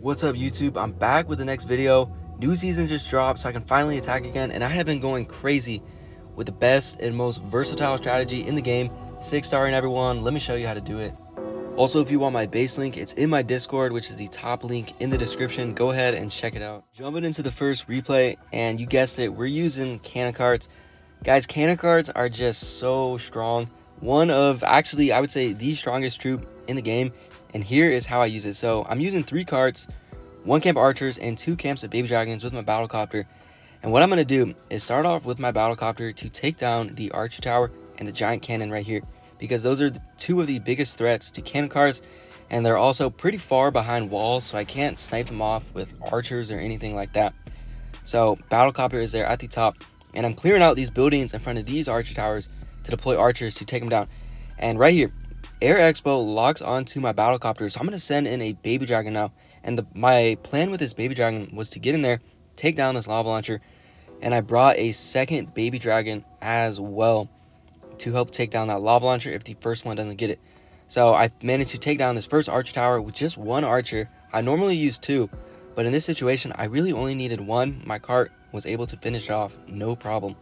What's up, YouTube? I'm back with the next video. New season just dropped, so I can finally attack again, and I have been going crazy with the best and most versatile strategy in the game, 6-starring everyone. Let me show you how to do it. Also, if you want my base link, it's in my Discord, which is the top link in the description. Go ahead and check it out. Jumping into the first replay, and you guessed it, we're using cannon cards. Guys, cannon cards are just so strong. One of, actually, I would say the strongest troop in the game, and here is how I use it. So I'm using 3 cards, 1 camp archers and 2 camps of baby dragons with my battlecopter. And what I'm going to do is start off with my battlecopter to take down the archer tower and the giant cannon right here, because those are 2 of the biggest threats to cannon cards, and they're also pretty far behind walls, so I can't snipe them off with archers or anything like that. So battlecopter is there at the top, and I'm clearing out these buildings in front of these archer towers to deploy archers to take them down. And right here, Air Expo locks onto my battlecopter, so I'm going to send in a baby dragon now. And my plan with this baby dragon was to get in there, take down this lava launcher, and I brought a second baby dragon as well to help take down that lava launcher if the first one doesn't get it. So I managed to take down this first archer tower with just 1 archer. I normally use 2, but in this situation, I really only needed 1. My cart was able to finish it off, no problem.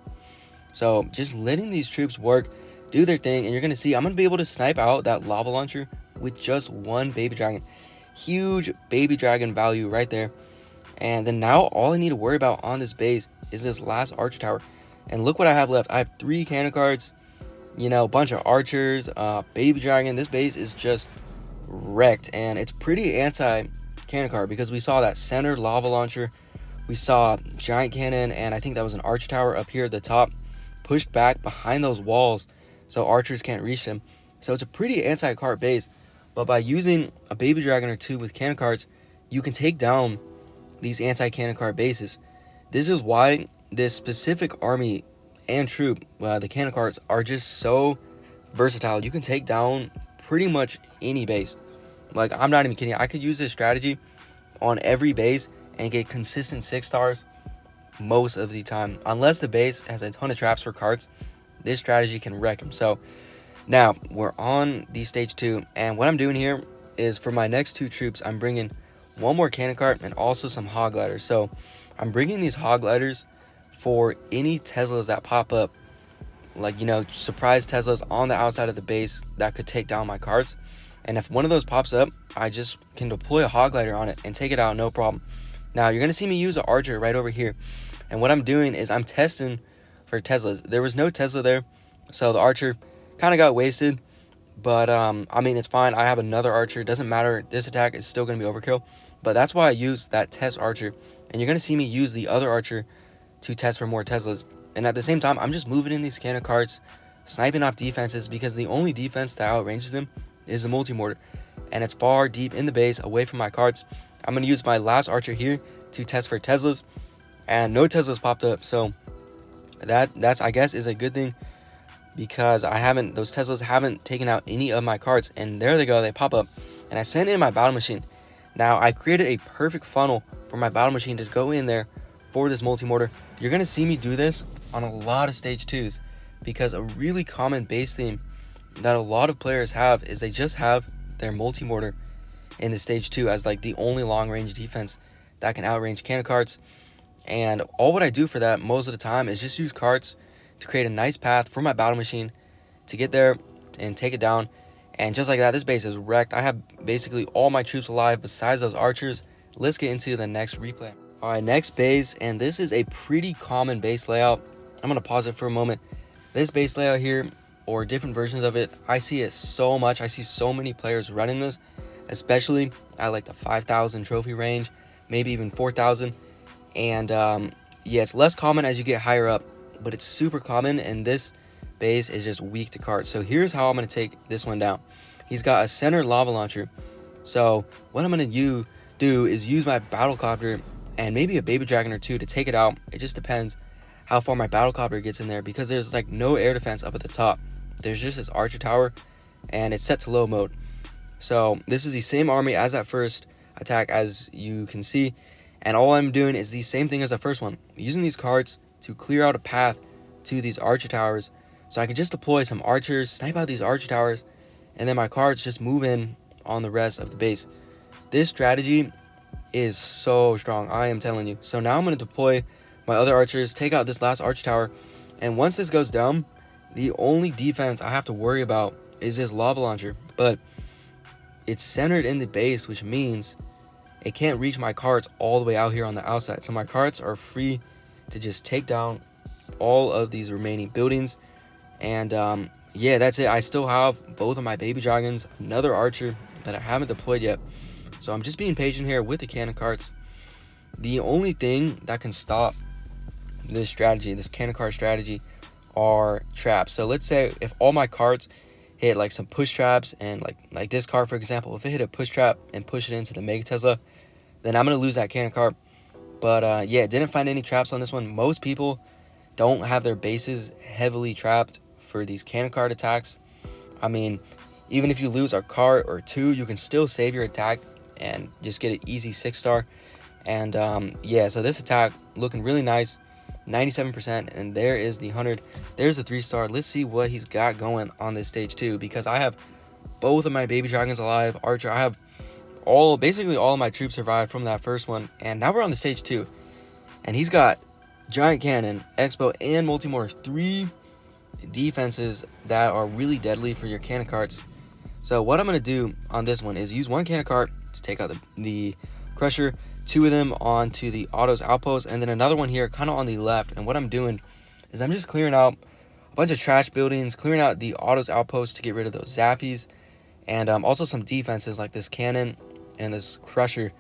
So just letting these troops work, do their thing, and you're going to see I'm going to be able to snipe out that lava launcher with just 1 baby dragon. Huge baby dragon value right there. And then now all I need to worry about on this base is this last archer tower. And look what I have left. I have 3 cannon cards, you know, a bunch of archers, baby dragon. This base is just wrecked, and it's pretty anti cannon card because we saw that center lava launcher, we saw giant cannon, and I think that was an archer tower up here at the top, pushed back behind those walls so archers can't reach them. So it's a pretty anti-card base, but by using a baby dragon or 2 with cannon cards, you can take down these anti-cannon card bases. This is why this specific army and troop, the cannon cards, are just so versatile. You can take down pretty much any base. Like, I'm not even kidding. I could use this strategy on every base and get consistent 6 stars most of the time. Unless the base has a ton of traps for cards, this strategy can wreck them. So now we're on the stage 2, and what I'm doing here is for my next 2 troops, I'm bringing 1 more cannon cart and also some hog gliders. So I'm bringing these hog gliders for any Teslas that pop up, like, you know, surprise Teslas on the outside of the base that could take down my carts. And if one of those pops up, I just can deploy a hog glider on it and take it out, no problem. Now you're gonna see me use an archer right over here, and what I'm doing is I'm testing for Teslas. There was no Tesla there, so the archer kind of got wasted, but I mean, it's fine. I have another archer, doesn't matter. This attack is still gonna be overkill, but that's why I used that test archer, and you're gonna see me use the other archer to test for more Teslas. And at the same time, I'm just moving in these cannon carts, sniping off defenses, because the only defense that outranges them is the multi-mortar, and it's far deep in the base away from my carts. I'm going to use my last archer here to test for Teslas, and no Teslas popped up, so that's I guess is a good thing, because those Teslas haven't taken out any of my carts. And there they go, they pop up, and I sent in my battle machine. Now I created a perfect funnel for my battle machine to go in there for this multi-mortar. You're going to see me do this on a lot of stage 2s, because a really common base theme that a lot of players have is they just have their multi-mortar in the stage 2 as like the only long range defense that can outrange cannon carts. And all what I do for that most of the time is just use carts to create a nice path for my battle machine to get there and take it down. And just like that, this base is wrecked. I have basically all my troops alive besides those archers. Let's get into the next replay. All right, next base, and this is a pretty common base layout. I'm gonna pause it for a moment. This base layout here, or different versions of it, I see it so much. I see so many players running this, especially at like the 5,000 trophy range, maybe even 4,000. And yeah, it's less common as you get higher up, but it's super common, and this base is just weak to carts. So here's how I'm going to take this one down. He's got a center lava launcher, so what I'm going to do is use my battlecopter and maybe a baby dragon or 2 to take it out. It just depends how far my battlecopter gets in there, because there's like no air defense up at the top. There's just this archer tower, and it's set to low mode. So this is the same army as that first attack, as you can see, and all I'm doing is the same thing as the first one, using these carts to clear out a path to these archer towers, so I can just deploy some archers, snipe out these archer towers, and then my carts just move in on the rest of the base. This strategy is so strong, I am telling you. So now I'm going to deploy my other archers, take out this last arch tower, and once this goes down, the only defense I have to worry about is this lava launcher. But it's centered in the base, which means it can't reach my carts all the way out here on the outside. So my carts are free to just take down all of these remaining buildings. And yeah, that's it. I still have both of my baby dragons, another archer that I haven't deployed yet. So I'm just being patient here with the cannon carts. The only thing that can stop this strategy, this cannon cart strategy, are traps. So let's say if all my carts hit like some push traps, and like this cart, for example, if it hit a push trap and push it into the Mega Tesla, then I'm going to lose that cannon cart. But yeah, didn't find any traps on this one. Most people don't have their bases heavily trapped for these cannon cart attacks. I mean, even if you lose a cart or two, you can still save your attack and just get an easy 6-star. And yeah, so this attack looking really nice, 97%, and there is the 100. There's the 3-star. Let's see what he's got going on this stage 2, because I have both of my baby dragons alive, archer. I have basically all of my troops survived from that first one, and now we're on the stage 2, and he's got giant cannon, expo, and multi-mortar, 3 defenses that are really deadly for your cannon carts. So what I'm going to do on this one is use one cannon cart to take out the crusher, 2 of them onto the autos outpost, and then another one here kind of on the left. And what I'm doing is I'm just clearing out a bunch of trash buildings, clearing out the autos outpost to get rid of those zappies, and also some defenses like this cannon and this crusher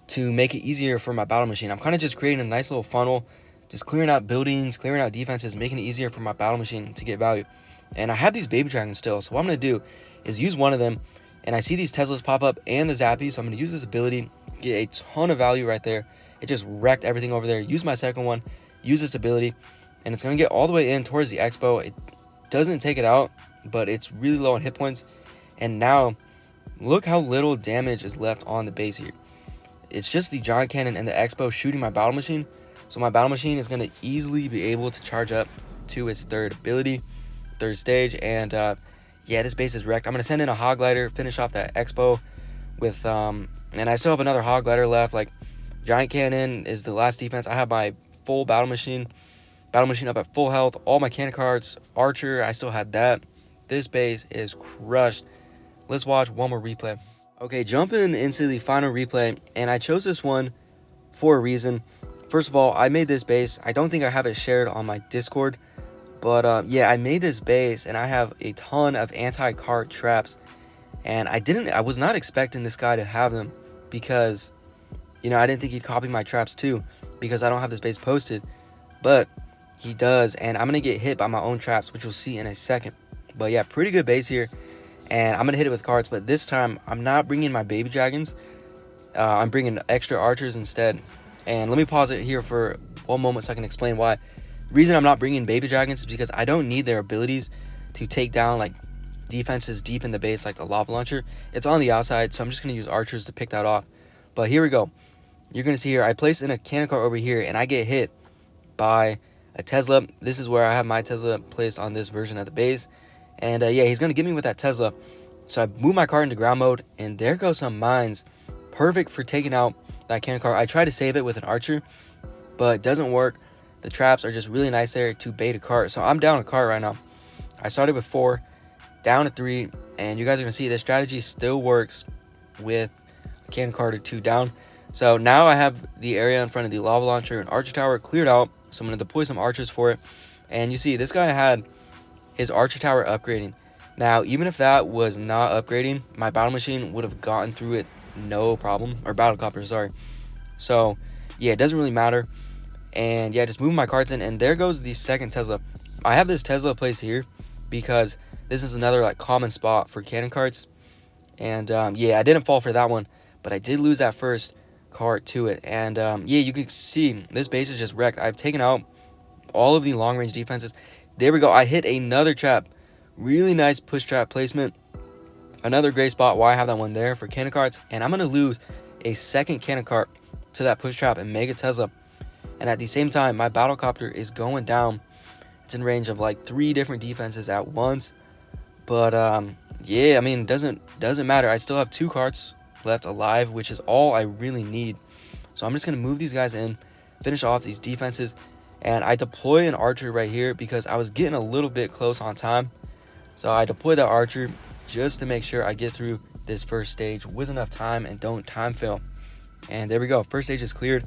to make it easier for my battle machine. I'm kind of just creating a nice little funnel, just clearing out buildings, clearing out defenses, making it easier for my battle machine to get value. And I have these baby dragons still, so what I'm going to do is use one of them, and I see these Teslas pop up and the zappies, so I'm going to use this ability, get a ton of value right there. It just wrecked everything over there. Use my second one, use this ability, and it's going to get all the way in towards the expo. It doesn't take it out, but it's really low on hit points. And now, look how little damage is left on the base here. It's just the giant cannon and the expo shooting my battle machine. So my battle machine is going to easily be able to charge up to its third stage. And yeah, this base is wrecked. I'm going to send in a hog glider, finish off that expo with, and I still have another hog glider left. Like, giant cannon is the last defense. I have my full battle machine up at full health. All my cannon cards, archer, I still had that. This base is crushed. Let's watch one more replay. Okay, jumping into the final replay, and I chose this one for a reason. First of all, I made this base. I don't think I have it shared on my Discord, but yeah, I made this base, and I have a ton of anti-cart traps, and I was not expecting this guy to have them, because, you know, I didn't think he'd copy my traps too, because I don't have this base posted, but he does, and I'm gonna get hit by my own traps, which you'll see in a second. But yeah, pretty good base here, and I'm gonna hit it with carts, but this time I'm not bringing my baby dragons. I'm bringing extra archers instead. And let me pause it here for one moment so I can explain why. The reason I'm not bringing baby dragons is because I don't need their abilities to take down like defenses deep in the base like the lava launcher. It's on the outside, so I'm just going to use archers to pick that off. But here we go. You're going to see here, I place in a cannon cart over here, and I get hit by a Tesla. This is where I have my Tesla placed on this version of the base. And yeah, he's going to get me with that Tesla. So I move my cart into ground mode, and there goes some mines. Perfect for taking out that cannon cart. I try to save it with an archer, but it doesn't work. The traps are just really nice there to bait a cart. So I'm down a cart right now. I started with 4, down to 3, and you guys are going to see this strategy still works with a cannon cart or 2 down. So now I have the area in front of the lava launcher and archer tower cleared out. So I'm going to deploy some archers for it. And you see this guy had his archer tower upgrading. Now, even if that was not upgrading, my battle machine would have gotten through it no problem, or battlecopter, sorry. So yeah, it doesn't really matter. And yeah, just moving my carts in, and there goes the second Tesla. I have this Tesla placed here because this is another like common spot for cannon carts. And yeah, I didn't fall for that one, but I did lose that first cart to it. And yeah, you can see this base is just wrecked. I've taken out all of the long range defenses. There we go. I hit another trap. Really nice push trap placement. Another great spot why I have that one there for cannon carts. And I'm going to lose a second cannon cart to that push trap and Mega Tesla. And at the same time, my battlecopter is going down. It's in range of like 3 different defenses at once. But yeah, I mean, it doesn't matter. I still have 2 carts left alive, which is all I really need. So I'm just going to move these guys in, finish off these defenses, and I deploy an archer right here because I was getting a little bit close on time. So I deploy that archer just to make sure I get through this first stage with enough time and don't time fail. And there we go. First stage is cleared.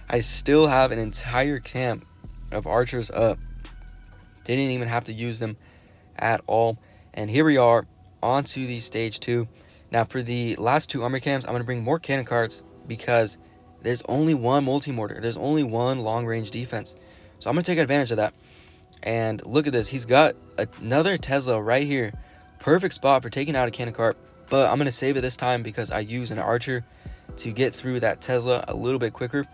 I still have an entire camp of archers up. Didn't even have to use them at all. And here we are on to the stage 2. Now for the last 2 armor camps, I'm going to bring more cannon carts because there's only one multi-mortar. There's only one long-range defense. So I'm going to take advantage of that. And look at this. He's got another Tesla right here. Perfect spot for taking out a cannon cart. But I'm going to save it this time because I use an archer to get through that Tesla a little bit quicker.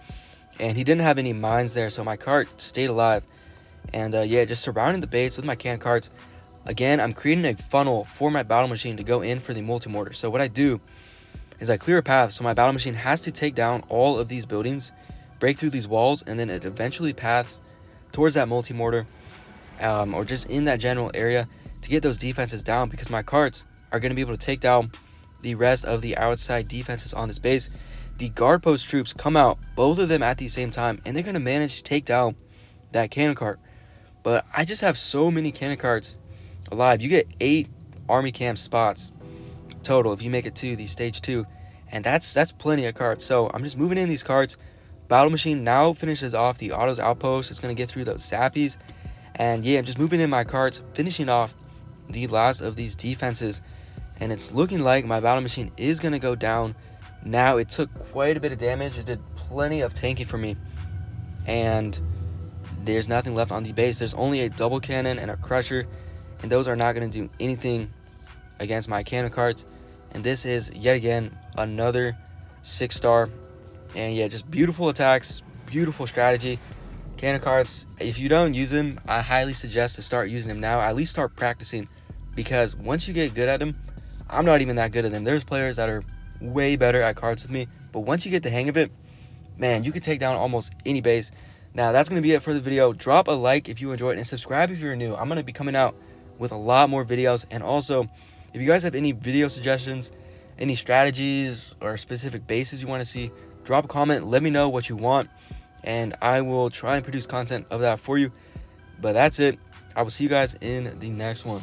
And he didn't have any mines there, so my cart stayed alive. And yeah, just surrounding the base with my cannon carts. Again, I'm creating a funnel for my battle machine to go in for the multi-mortar. So what I do is I clear a path so my battle machine has to take down all of these buildings, break through these walls, and then it eventually paths towards that multi-mortar or just in that general area to get those defenses down, because my carts are going to be able to take down the rest of the outside defenses on this base. The guard post troops come out, both of them at the same time, and they're going to manage to take down that cannon cart. But I just have so many cannon carts alive. You get 8 army camp spots total if you make it to the stage 2, and that's plenty of carts. So I'm just moving in these carts. Battle machine now finishes off the autos outpost. It's going to get through those zappies, and yeah, I'm just moving in my carts, finishing off the last of these defenses, and it's looking like my battle machine is going to go down now. It took quite a bit of damage. It did plenty of tanking for me, and there's nothing left on the base. There's only a double cannon and a crusher, and those are not going to do anything against my cannon carts. And this is yet again another 6-star. And yeah, just beautiful attacks, beautiful strategy. Cannon carts, if you don't use them, I highly suggest to start using them now. At least start practicing, because once you get good at them, I'm not even that good at them. There's players that are way better at cards with me, but once you get the hang of it, man, you can take down almost any base. Now that's going to be it for the video. Drop a like if you enjoyed, and subscribe if you're new. I'm going to be coming out with a lot more videos. And also, if you guys have any video suggestions, any strategies or specific bases you want to see, drop a comment, let me know what you want, and I will try and produce content of that for you. But that's it. I will see you guys in the next one.